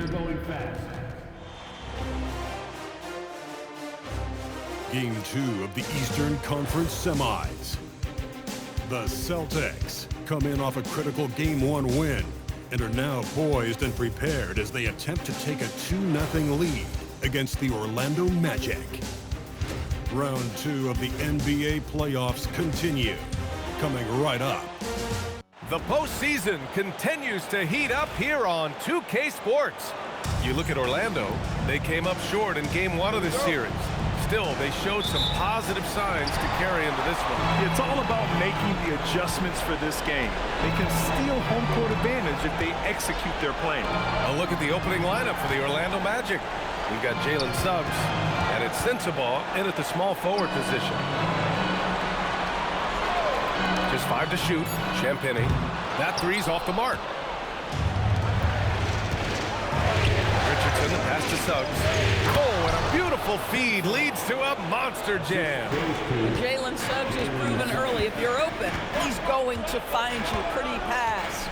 They're going fast. Game 2 of the Eastern Conference Semis. The Celtics come in off a critical Game 1 win and are now poised and prepared as they attempt to take a 2-0 lead against the Orlando Magic. Round 2 of the NBA playoffs continue, coming right up. The postseason continues to heat up here on 2K Sports. You look at Orlando, they came up short in Game 1 of this series. Still, they showed some positive signs to carry into this one. It's all about making the adjustments for this game. They can steal home court advantage if they execute their plan. A look at the opening lineup for the Orlando Magic. We've got Jalen Suggs, and it's Sensabaugh in at the small forward position. Just 5 to shoot. Champagnie. That three's off the mark. Richardson, the pass to Suggs. Oh, and a beautiful feed leads to a monster jam. Jalen Suggs has proven early, if you're open, he's going to find you. Pretty pass.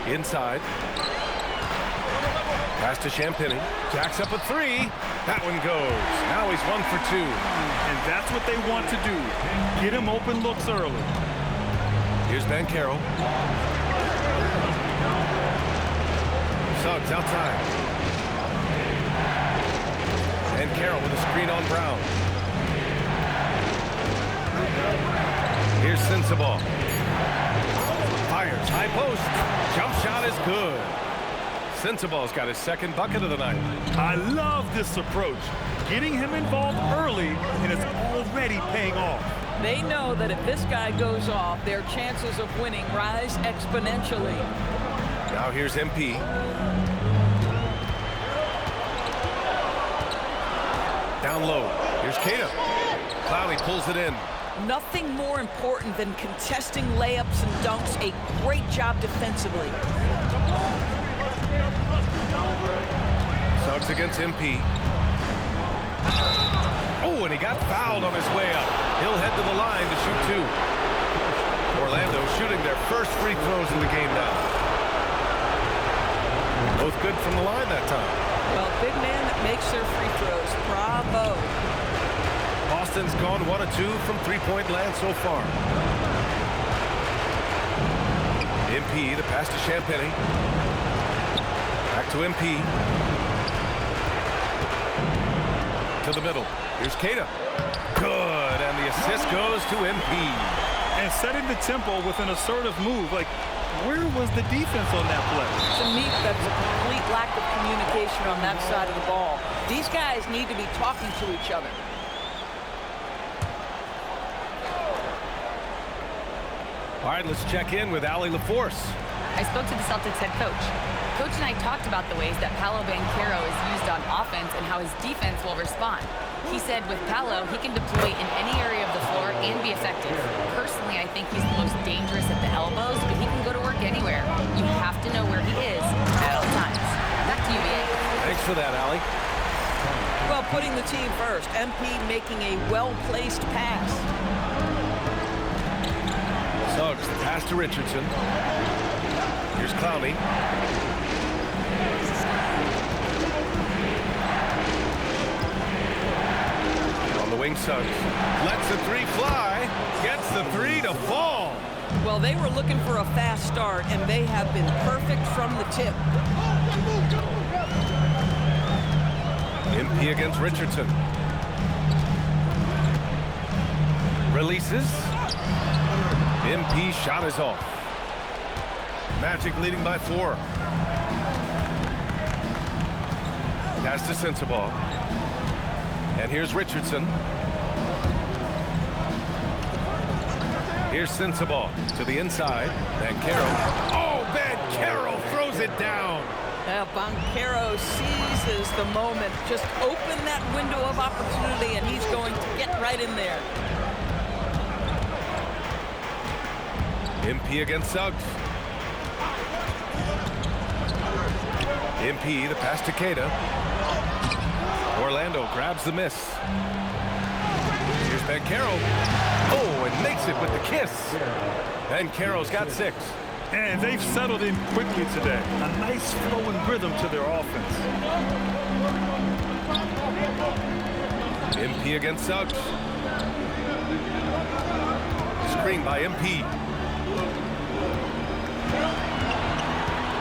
Inside. Pass to Champagnie. Jacks up a three. That one goes. Now he's 1 for 2. And that's what they want to do. Get him open looks early. Here's Banchero. Suggs outside. And Carroll with a screen on Brown. Here's Sensabaugh. Fires, high post. Jump shot is good. Sensabaugh's got his second bucket of the night. I love this approach. Getting him involved early, and it's already paying off. They know that if this guy goes off, their chances of winning rise exponentially. Now here's MP. Down low. Here's Queta. Clowney pulls it in. Nothing more important than contesting layups and dunks. A great job defensively. Suggs against MP. Oh, and he got fouled on his way up. He'll head to the line to shoot 2. Orlando shooting their first free throws in the game now. Both good from the line that time. Well, big man that makes their free throws. Bravo. Boston's gone 1 of 2 from three-point land so far. MP, the pass to Champagnie. Back to MP. To the middle. Here's Queta. Good, and the assist goes to MP. And setting the tempo with an assertive move. Like, where was the defense on that play? To me, that's a complete lack of communication on that side of the ball. These guys need to be talking to each other. All right, let's check in with Allie LaForce. I spoke to the Celtics head coach. Coach and I talked about the ways that Paolo Banchero is used on offense and how his defense will respond. He said with Paolo, he can deploy in any area of the floor and be effective. Personally, I think he's the most dangerous at the elbows, but he can go to work anywhere. You have to know where he is at all times. Back to you, BA. Thanks for that, Allie. Well, putting the team first. MP making a well-placed pass. Suggs, the pass to Richardson. Here's Clowney. On the wing, Suggs. Lets the three fly. Gets the three to fall. Well, they were looking for a fast start, and they have been perfect from the tip. MP against Richardson. Releases. MP shot is off. Magic leading by 4. Pass to Sensabaugh. And here's Richardson. Here's Sensabaugh to the inside. Banchero. Oh, Banchero throws it down. Banchero seizes the moment. Just open that window of opportunity, and he's going to get right in there. MP against Suggs. MP, the pass to Queta. Orlando grabs the miss. Here's Banchero. Oh, and makes it with the kiss. Banchero's got 6. And they've settled in quickly today. A nice flowing rhythm to their offense. MP against Suggs. Screen by MP.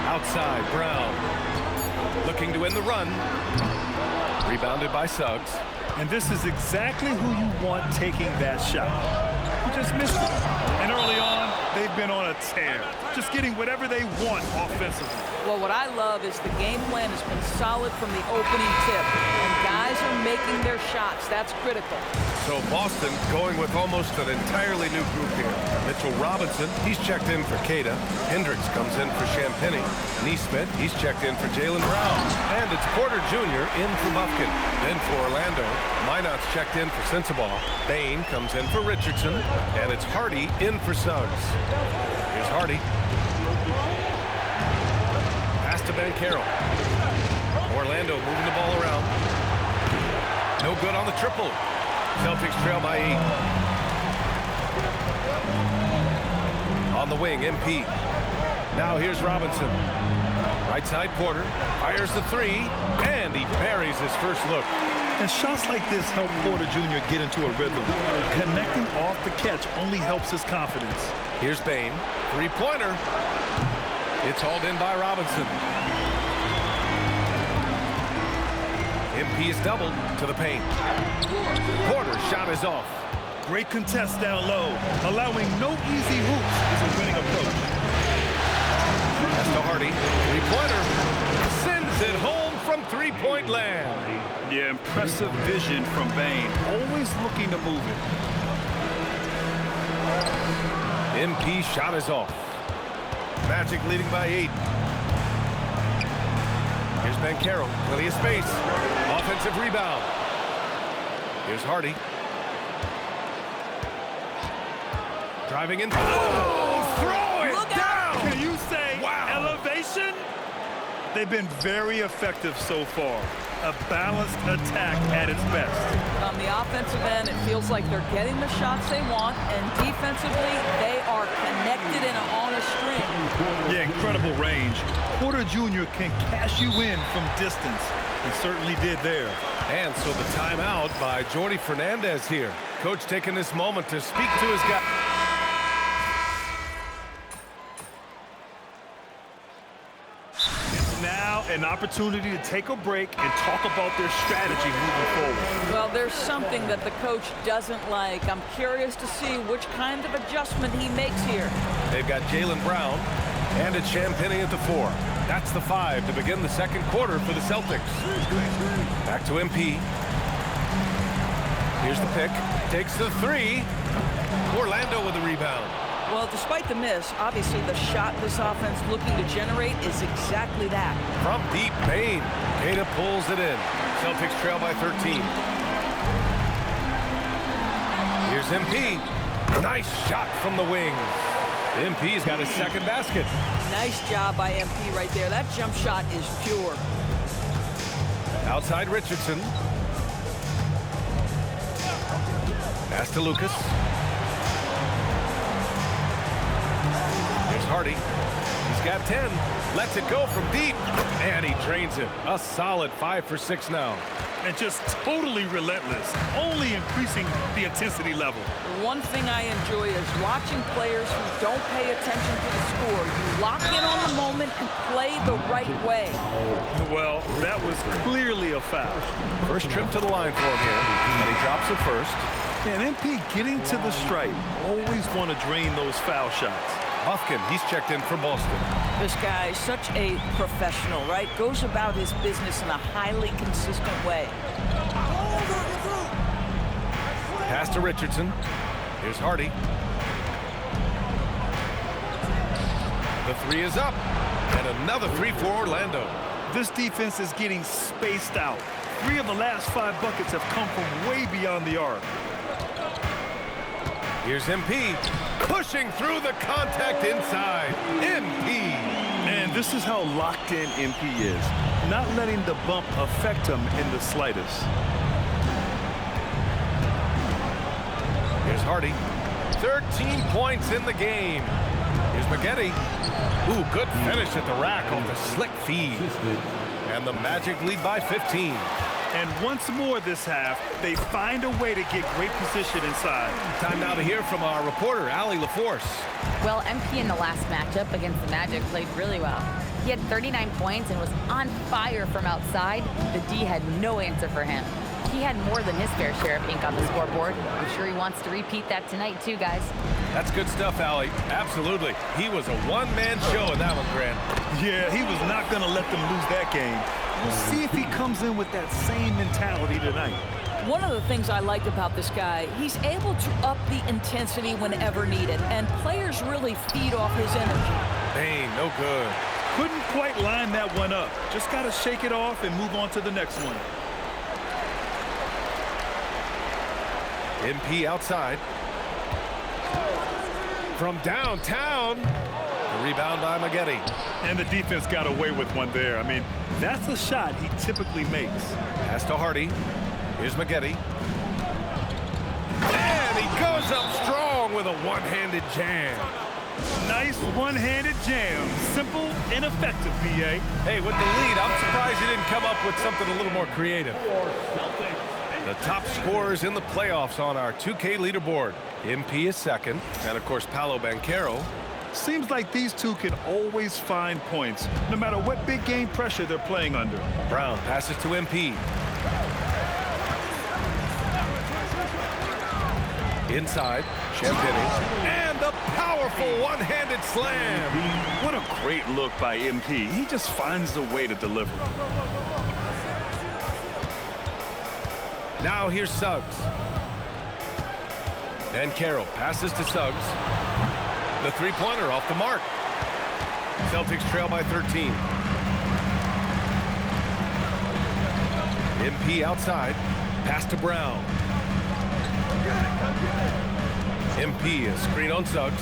Outside, Brown. Looking to win the run. Rebounded by Suggs. And this is exactly who you want taking that shot. He just missed it. And early on, they've been on a tear. Just getting whatever they want offensively. Well, what I love is the game plan has been solid from the opening tip. And guys are making their shots. That's critical. So Boston going with almost an entirely new group here. Mitchell Robinson, he's checked in for Queta. Hendricks comes in for Champagnie. Neesmith, he's checked in for Jaylen Brown. And it's Porter Jr. in for Bufkin. Then for Orlando, Minot's checked in for Sensabaugh. Bain comes in for Richardson. And it's Hardy in for Suggs. Here's Hardy. Pass to Banchero. Orlando moving the ball around. No good on the triple. Celtics trail by 8. On the wing, MP. Now here's Robinson. Right side, Porter. Fires the 3. And he buries his first look. And shots like this help Porter Jr. get into a rhythm. Connecting off the catch only helps his confidence. Here's Bain. 3-pointer. It's hauled in by Robinson. MP is doubled to the paint. Porter's shot is off. Great contest down low. Allowing no easy hoops is a winning approach. Pass to Hardy. 3-pointer. Sends it home from three-point land. Yeah, impressive vision from Bain. Always looking to move it. MP shot is off. Magic leading by 8. Here's Banchero. Plenty of space. Offensive rebound. Here's Hardy. Driving in. Oh, throw it down! Can you say elevation? They've been very effective so far. A balanced attack at its best. On the offensive end, it feels like they're getting the shots they want, and defensively, they are connected and on a string. Yeah, incredible range. Porter Jr. can cash you in from distance. He certainly did there. And so the timeout by Jordi Fernandez here. Coach taking this moment to speak to his guy. Now an opportunity to take a break and talk about their strategy moving forward. Well, there's something that the coach doesn't like. I'm curious to see which kind of adjustment he makes here. They've got Jaylen Brown and it's Champagnie at the 4. That's the 5 to begin the second quarter for the Celtics. Back to MP. Here's the pick. Takes the 3. Orlando with the rebound. Well, despite the miss, obviously the shot this offense looking to generate is exactly that. From deep, Bain. Queta pulls it in. Celtics trail by 13. Here's MP. Nice shot from the wing. MP's got his second basket. Nice job by MP right there. That jump shot is pure. Outside Richardson. Pass to Lucas. Here's Hardy. He's got 10. Lets it go from deep. And he drains it. A solid 5 for 6 now. And just totally relentless, only increasing the intensity level. One thing I enjoy is watching players who don't pay attention to the score. You lock in on the moment and play the right way. Well, that was clearly a foul. First trip to the line for him here. And he drops it first. And MP getting to the stripe. Always want to drain those foul shots. Bufkin, he's checked in for Boston. This guy is such a professional, right? Goes about his business in a highly consistent way. Pass to Richardson. Here's Hardy. The 3 is up. And another 3 for Orlando. This defense is getting spaced out. 3 of the last 5 buckets have come from way beyond the arc. Here's MP. Pushing through the contact inside. MP. And this is how locked in MP is. Not letting the bump affect him in the slightest. Here's Hardy. 13 points in the game. Here's Here's Maggette. Ooh, good finish at the rack on the slick feed. And the Magic lead by 15. And once more this half, they find a way to get great position inside. Time now to hear from our reporter, Allie LaForce. Well, MP in the last matchup against the Magic played really well. He had 39 points and was on fire from outside. The D had no answer for him. He had more than his fair share of ink on the scoreboard. I'm sure he wants to repeat that tonight too, guys. That's good stuff, Allie. Absolutely. He was a one-man show in that one, Grant. Yeah, he was not going to let them lose that game. We'll see if he comes in with that same mentality tonight. One of the things I like about this guy, he's able to up the intensity whenever needed, and players really feed off his energy. Bang, no good. Couldn't quite line that one up. Just got to shake it off and move on to the next one. MP outside. From downtown. The rebound by Maggette. And the defense got away with one there. I mean, that's a shot he typically makes. Pass to Hardy. Here's Maggette. And he goes up strong with a one-handed jam. Nice one-handed jam. Simple and effective, B.A. Hey, with the lead, I'm surprised he didn't come up with something a little more creative. The top scorers in the playoffs on our 2K leaderboard. MP is second, and of course, Paolo Banchero. Seems like these two can always find points, no matter what big game pressure they're playing under. Brown passes to MP. Inside, Champagnie, and the powerful one-handed slam. What a great look by MP. He just finds a way to deliver. Now here's Suggs. And Carroll passes to Suggs. The three-pointer off the mark. Celtics trail by 13. MP outside. Pass to Brown. MP a screen on Suggs.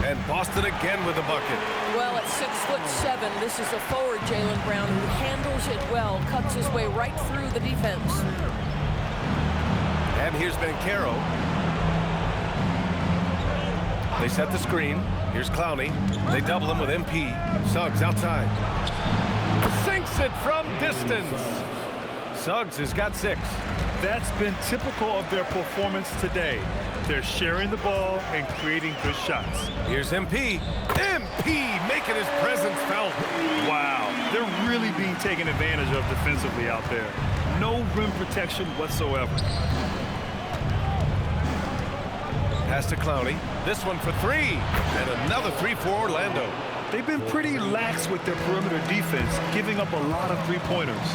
And Boston again with the bucket. Well, at 6'7", this is a forward, Jaylen Brown, who handles it well, cuts his way right through the defense. And here's Banchero. They set the screen. Here's Clowney. They double him with MP. Suggs outside. Sinks it from distance. Suggs has got 6. That's been typical of their performance today. They're sharing the ball and creating good shots. Here's MP. MP making his presence felt. Wow, they're really being taken advantage of defensively out there. No rim protection whatsoever. Pass to Clowney. This one for 3. And another 3 for Orlando. They've been pretty lax with their perimeter defense, giving up a lot of three-pointers.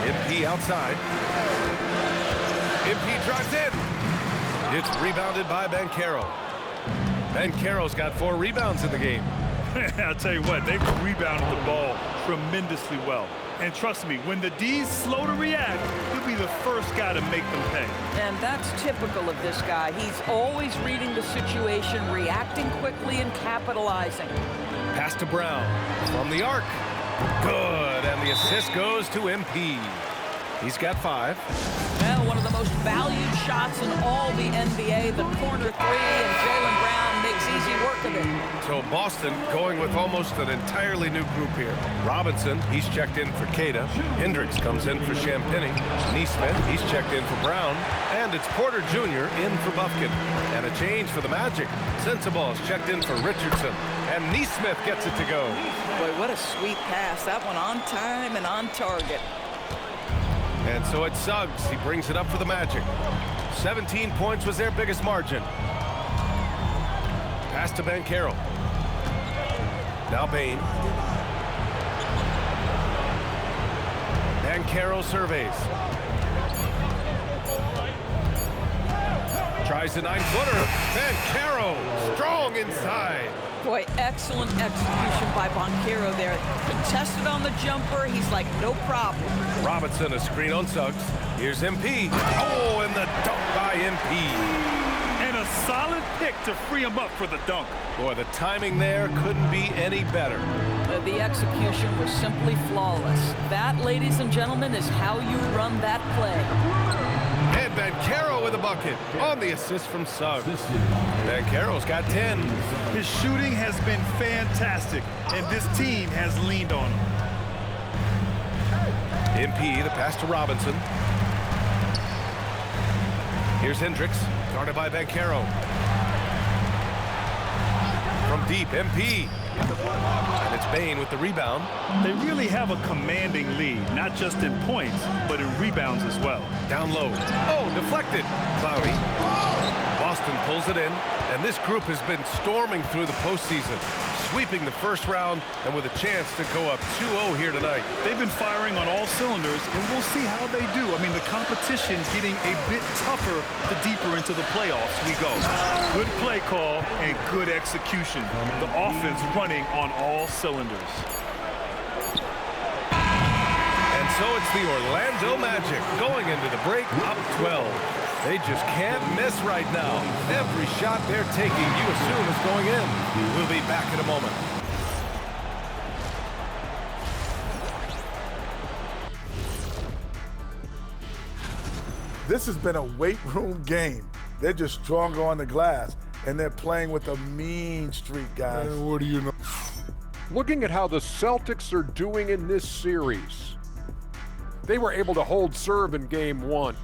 MP outside. MP drives in. It's rebounded by Banchero. Banchero's got 4 rebounds in the game. I'll tell you what, they've rebounded the ball tremendously well. And trust me, when the D's slow to react, he'll be the first guy to make them pay. And that's typical of this guy. He's always reading the situation, reacting quickly, and capitalizing. Pass to Brown from the arc. Good, and the assist goes to MP. He's got 5. Well, one of the most valued shots in all the NBA, the corner 3, and Jaylen Brown makes easy work of it. So Boston going with almost an entirely new group here. Robinson, he's checked in for Queta. Hendricks comes in for Champagnie. Neesmith, he's checked in for Brown. And it's Porter Jr. in for Bufkin. And a change for the Magic. Sensabaugh's checked in for Richardson. And Neesmith gets it to go. Boy, what a sweet pass. That one on time and on target. And so it's Suggs. He brings it up for the Magic. 17 points was their biggest margin. Pass to Banchero. Now Bane. Banchero surveys. Tries the 9-footer. Banchero strong inside. Boy, excellent execution by Banchero there. Contested on the jumper. He's like, no problem. Robinson, a screen on Suggs. Here's MP. Oh, and the dunk by MP. And a solid pick to free him up for the dunk. Boy, the timing there couldn't be any better. The execution was simply flawless. That, ladies and gentlemen, is how you run that play. And Banchero with a bucket on the assist from Suggs. Banchero's got 10. His shooting has been fantastic, and this team has leaned on him. MP, the pass to Robinson. Here's Hendricks, guarded by Banchero. From deep, MP. And it's Bane with the rebound. They really have a commanding lead, not just in points, but in rebounds as well. Down low. Oh, deflected. Cloudy. Boston pulls it in, and this group has been storming through the postseason, sweeping the first round and with a chance to go up 2-0 here tonight. They've been firing on all cylinders, and we'll see how they do. I mean, the competition's getting a bit tougher the deeper into the playoffs we go. Good play call and good execution. The offense running on all cylinders. And so it's the Orlando Magic going into the break up 12. They just can't miss right now. Every shot they're taking, you assume, is going in. We'll be back in a moment. This has been a weight room game. They're just stronger on the glass, and they're playing with a mean streak, guys. What do you know? Looking at how the Celtics are doing in this series, they were able to hold serve in Game 1.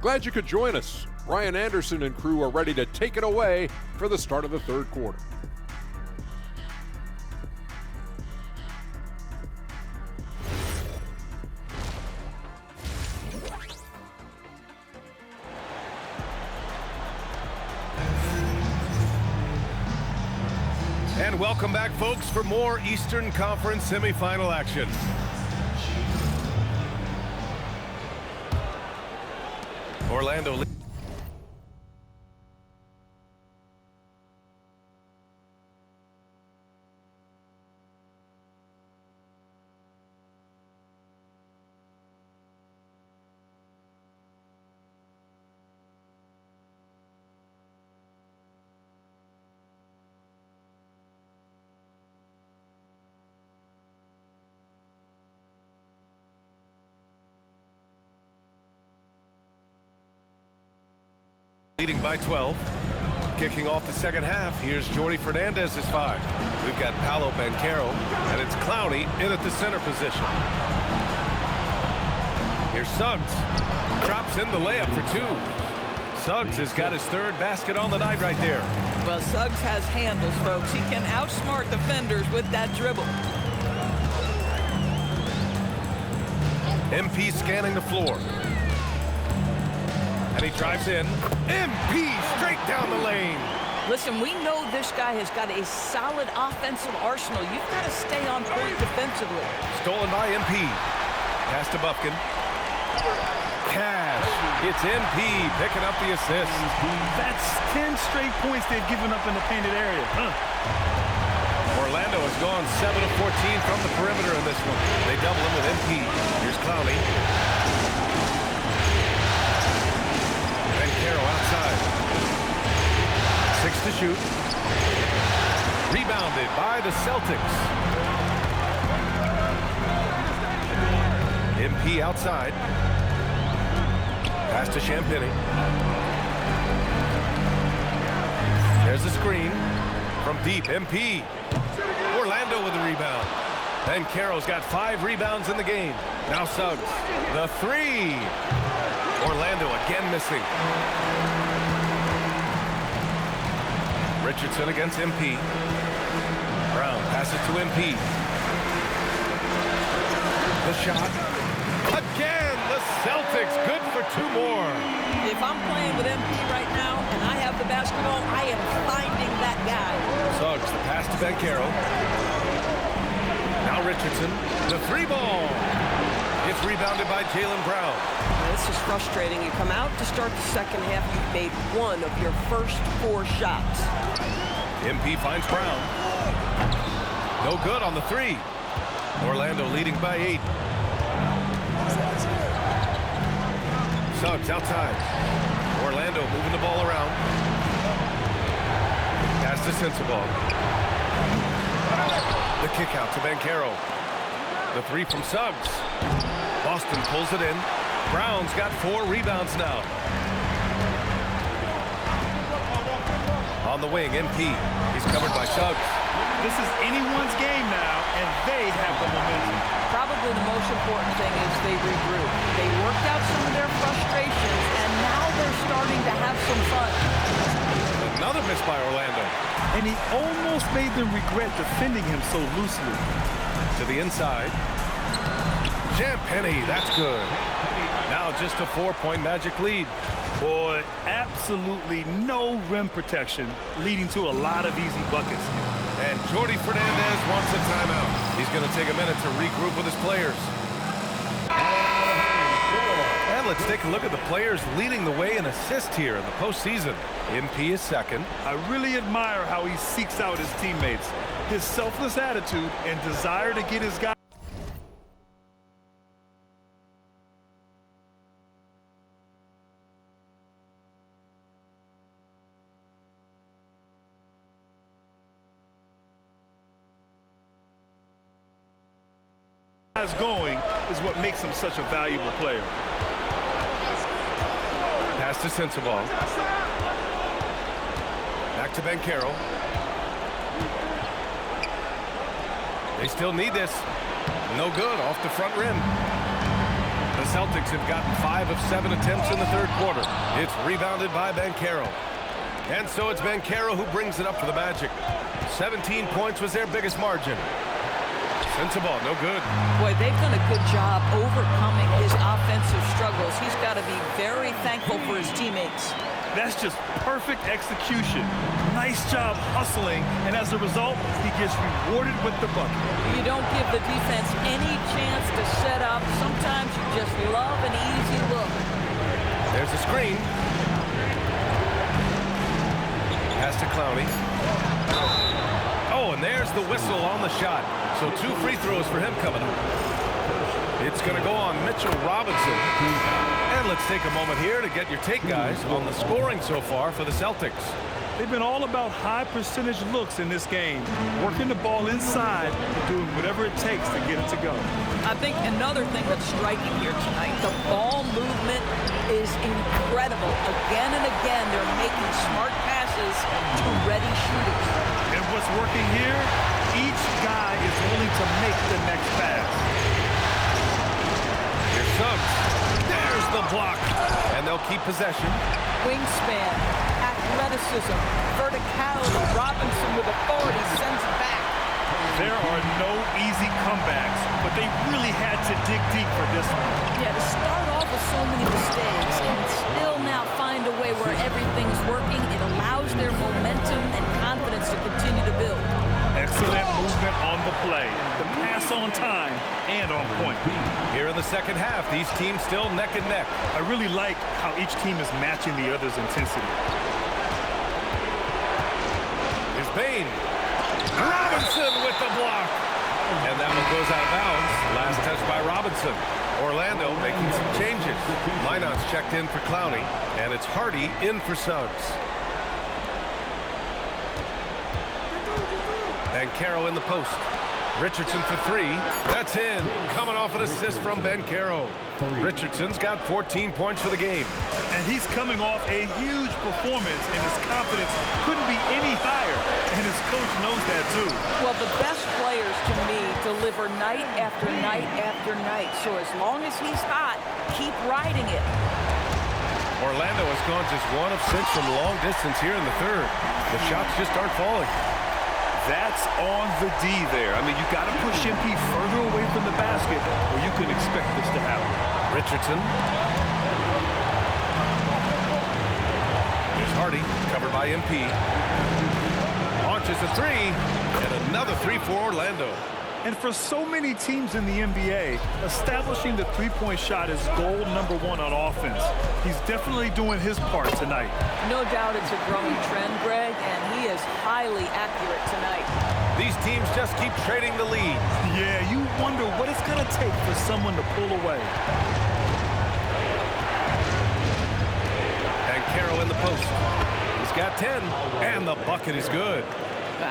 Glad you could join us. Ryan Anderson and crew are ready to take it away for the start of the third quarter. And welcome back, folks, for more Eastern Conference semifinal action. Orlando. Leading by 12. Kicking off the second half, here's Jordi Fernandez's 5. We've got Paolo Banchero, and it's Clowney in at the center position. Here's Suggs. Drops in the layup for 2. Suggs has got his third basket on the night right there. Well, Suggs has handles, folks. He can outsmart defenders with that dribble. MP scanning the floor. And he drives in. MP straight down the lane. Listen, we know this guy has got a solid offensive arsenal. You've got to stay on point defensively. Stolen by MP. Pass to Bufkin. Cash. It's MP picking up the assist. That's 10 straight points they've given up in the painted area. Orlando has gone 7 of 14 from the perimeter in this one. They double him with MP. Here's Clowney. Banchero outside. 6 to shoot. Rebounded by the Celtics. MP outside. Pass to Champagny. There's a screen. From deep, MP. Orlando with the rebound. Banchero's got 5 rebounds in the game. Now Suggs. The 3. Orlando again missing. Richardson against MP. Brown passes to MP. The shot. Again, the Celtics good for 2 more. If I'm playing with MP right now and I have the basketball, I am finding that guy. Suggs, the pass to Banchero. Now Richardson, the 3 ball. It's rebounded by Jaylen Brown. This is frustrating. You come out to start the second half, you've made 1 of your first 4 shots. MP finds Brown. No good on the 3. Orlando leading by 8. Suggs outside. Orlando moving the ball around. Pass to Sensabaugh. The kick out to Banchero. The 3 from Suggs. Boston pulls it in. Brown's got 4 rebounds now. On the wing, MP. He's covered by Suggs. This is anyone's game now, and they have the momentum. Probably the most important thing is they regroup. They worked out some of their frustrations, and now they're starting to have some fun. Another miss by Orlando. And he almost made them regret defending him so loosely. To the inside. Champagnie, that's good. Now just a 4-point Magic lead. Boy, absolutely no rim protection, leading to a lot of easy buckets. And Jordi Fernandez wants a timeout. He's going to take a minute to regroup with his players. And let's take a look at the players leading the way in assists here in the postseason. MP is second. I really admire how he seeks out his teammates. His selfless attitude and desire to get his guys. Going is what makes him such a valuable player. Pass to Sensabaugh. Back to Banchero. They still need this. No good off the front rim. The Celtics have gotten 5 of 7 attempts in the third quarter. It's rebounded by Banchero. And so it's Banchero who brings it up for the Magic. 17 points was their biggest margin. Sensabaugh, no good. Boy, they've done a good job overcoming his offensive struggles. He's got to be very thankful for his teammates. That's just perfect execution. Nice job hustling, and as a result, he gets rewarded with the bucket. You don't give the defense any chance to set up. Sometimes you just love an easy look. There's a screen. Pass to Clowney. Oh, and there's the whistle on the shot. So 2 free throws for him coming up. It's going to go on Mitchell Robinson. And let's take a moment here to get your take, guys, on the scoring so far for the Celtics. They've been all about high percentage looks in this game, working the ball inside and doing whatever it takes to get it to go. I think another thing that's striking here tonight, the ball movement is incredible. Again and again, they're making smart passes to ready shooters. And what's working here? Each guy is willing to make the next pass. Here's Suggs. There's the block. And they'll keep possession. Wingspan, athleticism, verticality. Robinson with authority sends it back. There are no easy comebacks, but they really had to dig deep for this one. Yeah, to start off with so many mistakes and still now find a way where everything's working, it allows their momentum and confidence to continue to build. Excellent movement on the play. The pass on time and on point. Here in the second half, these teams still neck and neck. I really like how each team is matching the other's intensity. Here's Bane. Robinson with the block. And that one goes out of bounds. Last touch by Robinson. Orlando making some changes. Lineout's checked in for Clowney. And it's Hardy in for Suggs. Banchero in the post. Richardson for 3. That's in. Coming off an assist from Banchero. Richardson's got 14 points for the game. And he's coming off a huge performance, and his confidence couldn't be any higher. And his coach knows that, too. Well, the best players, to me, deliver night after night after night. So as long as he's hot, keep riding it. Orlando has gone just 1 of 6 from long distance here in the third. The shots just aren't falling. That's on the D there. I mean, you got to push MP further away from the basket, or you can expect this to happen. Richardson. Here's Hardy, covered by MP. Launches a 3, and another 3 for Orlando. And for so many teams in the NBA, establishing the three-point shot is goal number 1 on offense. He's definitely doing his part tonight. No doubt it's a growing trend, Greg, and he is highly accurate tonight. These teams just keep trading the lead. Yeah, you wonder what it's going to take for someone to pull away. Banchero in the post. He's got 10, and the bucket is good.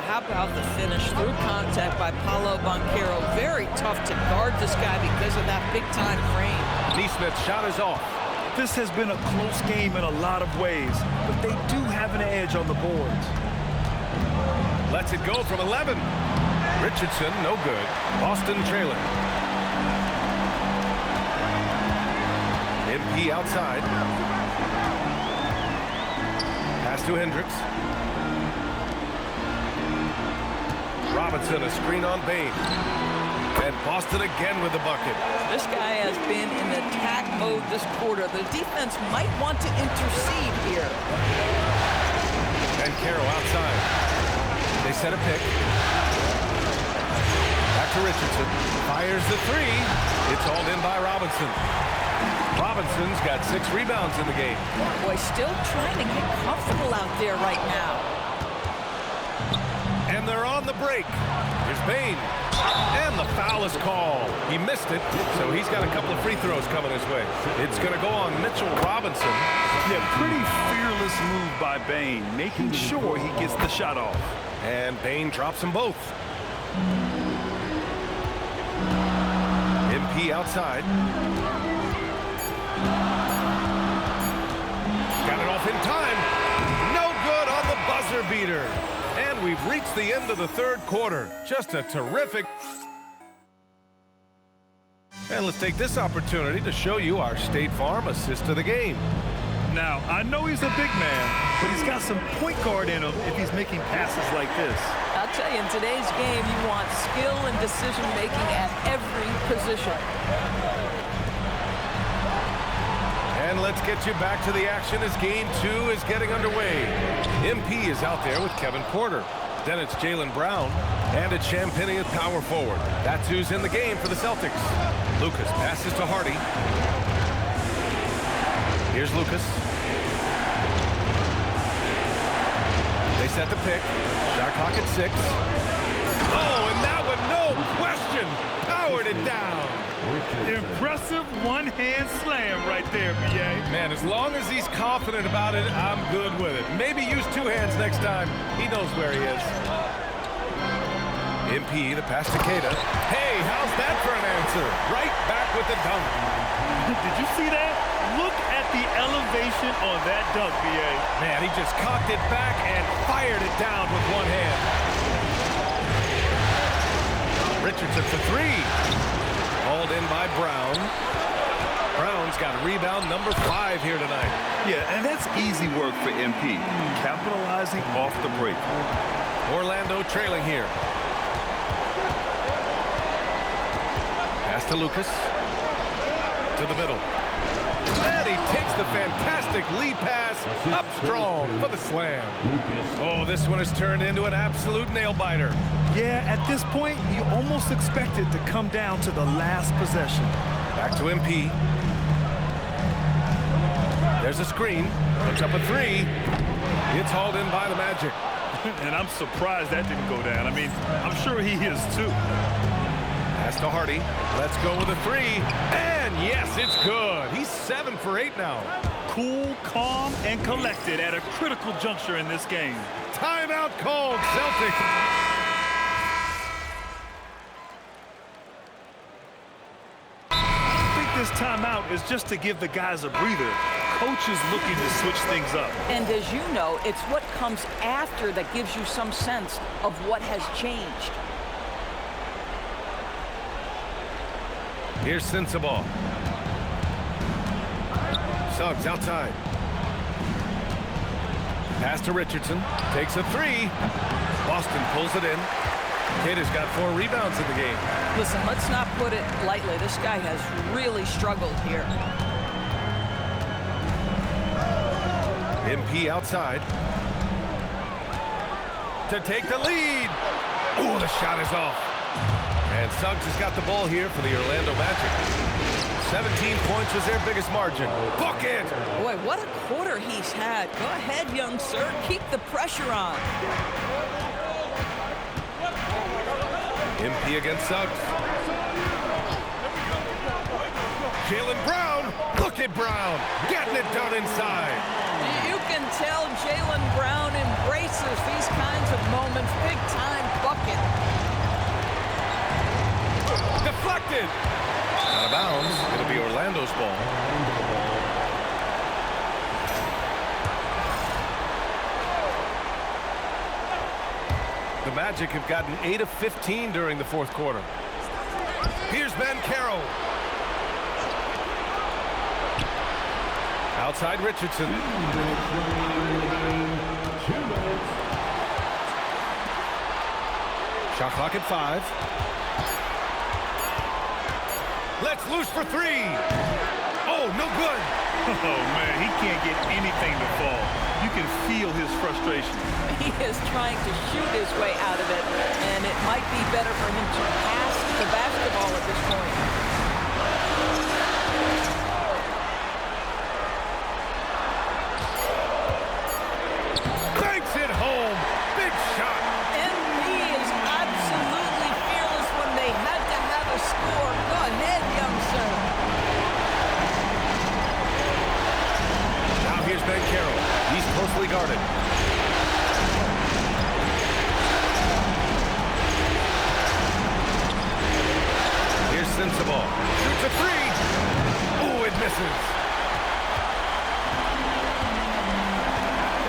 How about the finish through contact by Paolo Banchero? Very tough to guard this guy because of that big-time frame. Neesmith's shot is off. This has been a close game in a lot of ways, but they do have an edge on the boards. Lets it go from 11. Richardson, no good. Boston trailing. MP outside. Pass to Hendricks. Robinson, a screen on Bane. And Boston again with the bucket. This guy has been in attack mode this quarter. The defense might want to intercede here. And Caro outside. They set a pick. Back to Richardson. Fires the three. It's hauled in by Robinson. Robinson's got 6 rebounds in the game. Boy, still trying to get comfortable out there right now. And they're on the break. Here's Bane. And the foul is called. He missed it, so he's got a couple of free throws coming his way. It's going to go on Mitchell Robinson. Yeah, pretty fearless move by Bane, making sure he gets the shot off. And Bane drops them both. MP outside. Got it off in time. No good on the buzzer beater. And we've reached the end of the third quarter. Just a terrific... And let's take this opportunity to show you our State Farm assist of the game. Now, I know he's a big man, but he's got some point guard in him if he's making passes like this. I'll tell you, in today's game, you want skill and decision-making at every position. And let's get you back to the action as Game 2 is getting underway. MP is out there with Kevin Porter. Then it's Jaylen Brown, and it's Champagnie power forward. That's who's in the game for the Celtics. Lucas passes to Hardy. Here's Lucas. They set the pick. Shot clock at 6. Oh, and that one, no question, powered it down. Impressive one-hand slam right there, B.A. Man, as long as he's confident about it, I'm good with it. Maybe use 2 hands next time. He knows where he is. MP, the pass to Keita. Hey, how's that for an answer? Right back with the dunk. Did you see that? Look at the elevation on that dunk, B.A. Man, he just cocked it back and fired it down with one hand. Richardson for 3. Hauled in by Brown. Brown's got rebound number 5 here tonight. Yeah, and that's easy work for MP, capitalizing off the break. Orlando trailing here. Pass to Lucas. To the middle. And he takes the fantastic lead pass up strong for the slam. Oh, this one has turned into an absolute nail-biter. Yeah, at this point, you almost expect it to come down to the last possession. Back to MP. There's a screen. Puts up a 3. It's hauled in by the Magic. And I'm surprised that didn't go down. I mean, I'm sure he is too. Pass to Hardy. Let's go with a 3. And yes, it's good. He's 7 for 8 now. Cool, calm, and collected at a critical juncture in this game. Timeout called, Celtics. This timeout is just to give the guys a breather. Coach is looking to switch things up. And as you know, it's what comes after that gives you some sense of what has changed. Here's Sensabaugh. Suggs outside. Pass to Richardson. Takes a 3. Boston pulls it in. Keita's got 4 rebounds in the game. Listen, let's not put it lightly. This guy has really struggled here. MP outside. To take the lead. Oh, the shot is off. And Suggs has got the ball here for the Orlando Magic. 17 points was their biggest margin. Book it! Boy, what a quarter he's had. Go ahead, young sir. Keep the pressure on. MP against Suggs. Jaylen Brown. Look at Brown. Getting it done inside. You can tell Jaylen Brown embraces these kinds of moments. Big-time bucket. Deflected. Out of bounds. It'll be Orlando Orlando's ball. The Magic have gotten 8 of 15 during the fourth quarter. Here's Banchero. Outside Richardson. Shot clock at 5. Let's loose for 3. Oh, no good. Oh, man, he can't get anything to fall. You can feel his frustration. He is trying to shoot his way out of it, and it might be better for him to pass the basketball at this point. Banks it home. Big shot. MP is absolutely fearless when they had to have a score. Go ahead, young sir. Now here's Banchero. He's closely guarded. Here's Sensabaugh. Shoots a 3. Oh, it misses.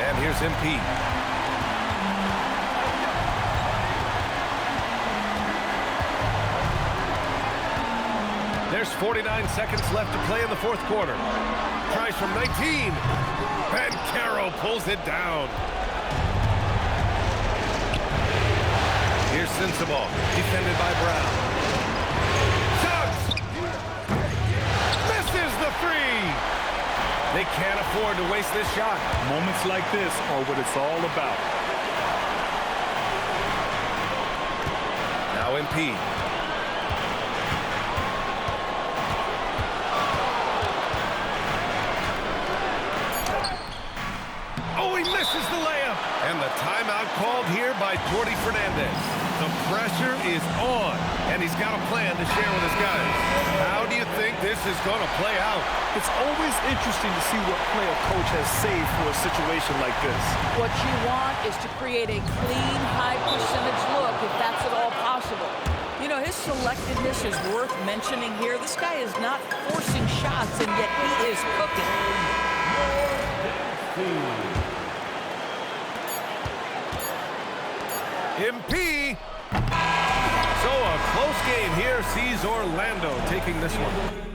And here's MP. There's 49 seconds left to play in the fourth quarter. Tries from 19. Banchero pulls it down. Here's Sensabaugh, defended by Brown. Suggs! Misses the 3! They can't afford to waste this shot. Moments like this are what it's all about. Now MP. Oh, he misses the layup. And the timeout called here by Jordi Fernandez. The pressure is on, and he's got a plan to share with his guys. How do you think this is going to play out? It's always interesting to see what play a coach has saved for a situation like this. What you want is to create a clean, high-percentage look, if that's at all possible. You know, his selectiveness is worth mentioning here. This guy is not forcing shots, and yet he is cooking. MP. So a close game here sees Orlando taking this one.